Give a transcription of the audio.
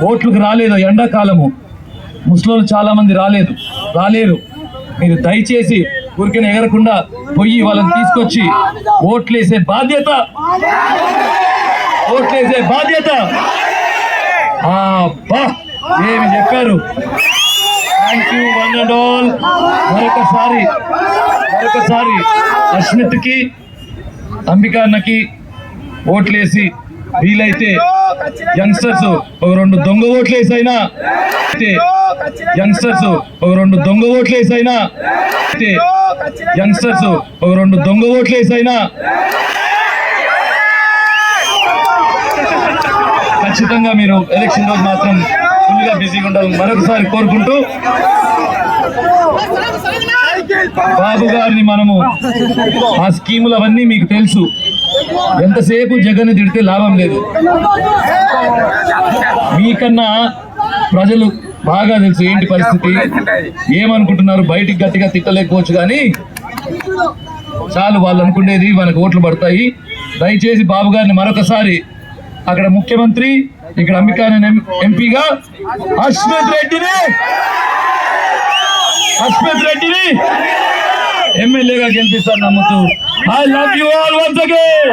ఓట్లకు రాలేదు, ఎండాకాలము ముస్లింలు చాలా మంది రాలేరు. మీరు దయచేసి ఊరికే ఎగరకుండా పోయి వాళ్ళని తీసుకొచ్చి ఓట్లేసే బాధ్యత ఏమి చెప్పారు. Thank you one and all. మరొకసారి అస్మిత్కి, అంబికా అన్నకి ఓట్లేసి వీలైతే యంగ్స్టర్స్ ఒక 2 దొంగ ఓట్లేసైనా ఖచ్చితంగా మీరు ఎలక్షన్ రోజు మాత్రం ఫుల్గా బిజీగా ఉండాలి మరొకసారి కోరుకుంటూ, బాబు గారిని మనము ఆ స్కీములు అవన్నీ మీకు తెలుసు. ఎంతసేపు జగన్ తిడితే లాభం లేదు. మీకన్నా ప్రజలు బాగా తెలుసు ఏంటి పరిస్థితి, ఏమనుకుంటున్నారు. బయటికి గట్టిగా తిట్టలేకపోవచ్చు కానీ చాలు, వాళ్ళు అనుకునేది మనకు ఓట్లు పడతాయి. దయచేసి బాబు గారిని మరొకసారి అక్కడ ముఖ్యమంత్రి, ఇక్కడ అంబికా ఎంపీగా అస్మిత్ రెడ్డిని ఎమ్మెల్యేగా గెలిపిస్తారు నమ్ముతూ. I love you all once again.